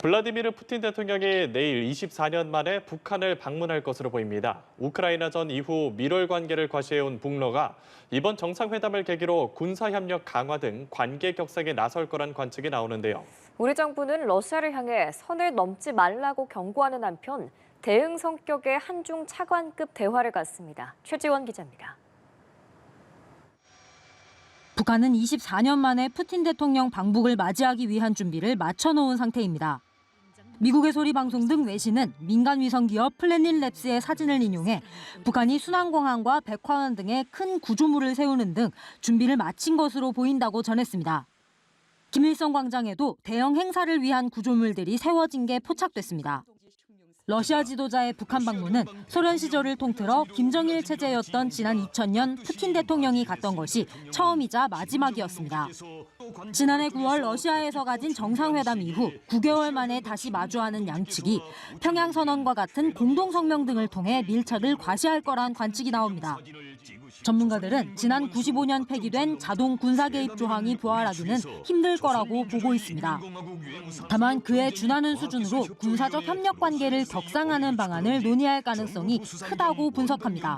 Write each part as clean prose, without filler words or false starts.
블라디미르 푸틴 대통령이 내일 24년 만에 북한을 방문할 것으로 보입니다. 우크라이나전 이후 밀월 관계를 과시해온 북러가 이번 정상회담을 계기로 군사협력 강화 등 관계 격상에 나설 거란 관측이 나오는데요. 우리 정부는 러시아를 향해 선을 넘지 말라고 경고하는 한편 대응 성격의 한중 차관급 대화를 갖습니다. 최지원 기자입니다. 북한은 24년 만에 푸틴 대통령 방북을 맞이하기 위한 준비를 마쳐놓은 상태입니다. 미국의 소리 방송 등 외신은 민간 위성 기업 플래닛랩스의 사진을 인용해 북한이 순항공항과 백화원 등의 큰 구조물을 세우는 등 준비를 마친 것으로 보인다고 전했습니다. 김일성 광장에도 대형 행사를 위한 구조물들이 세워진 게 포착됐습니다. 러시아 지도자의 북한 방문은 소련 시절을 통틀어 김정일 체제였던 지난 2000년 푸틴 대통령이 갔던 것이 처음이자 마지막이었습니다. 지난해 9월 러시아에서 가진 정상회담 이후 9개월 만에 다시 마주하는 양측이 평양선언과 같은 공동성명 등을 통해 밀착을 과시할 거란 관측이 나옵니다. 전문가들은 지난 95년 폐기된 자동 군사 개입 조항이 부활하기는 힘들 거라고 보고 있습니다. 다만 그에 준하는 수준으로 군사적 협력 관계를 격상하는 방안을 논의할 가능성이 크다고 분석합니다.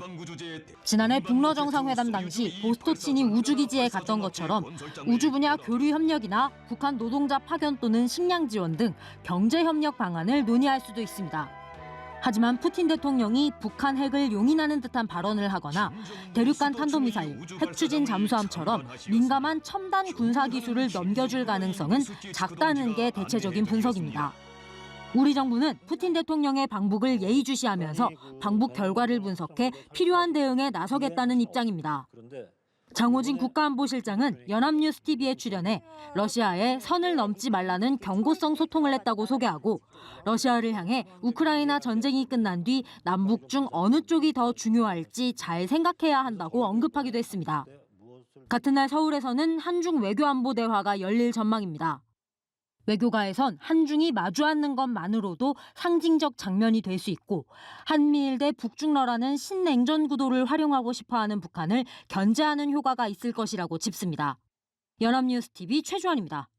지난해 북러 정상회담 당시 보스토친이 우주기지에 갔던 것처럼 우주 분야 교류 협력이나 북한 노동자 파견 또는 식량 지원 등 경제 협력 방안을 논의할 수도 있습니다. 하지만 푸틴 대통령이 북한 핵을 용인하는 듯한 발언을 하거나 대륙간 탄도미사일, 핵추진 잠수함처럼 민감한 첨단 군사기술을 넘겨줄 가능성은 작다는 게 대체적인 분석입니다. 우리 정부는 푸틴 대통령의 방북을 예의주시하면서 방북 결과를 분석해 필요한 대응에 나서겠다는 입장입니다. 장호진 국가안보실장은 연합뉴스TV에 출연해 러시아에 선을 넘지 말라는 경고성 소통을 했다고 소개하고 러시아를 향해 우크라이나 전쟁이 끝난 뒤 남북 중 어느 쪽이 더 중요할지 잘 생각해야 한다고 언급하기도 했습니다. 같은 날 서울에서는 한중 외교안보 대화가 열릴 전망입니다. 외교가에선 한중이 마주 앉는 것만으로도 상징적 장면이 될 수 있고 한미일 대 북중러라는 신냉전 구도를 활용하고 싶어하는 북한을 견제하는 효과가 있을 것이라고 짚습니다. 연합뉴스TV 최주환입니다.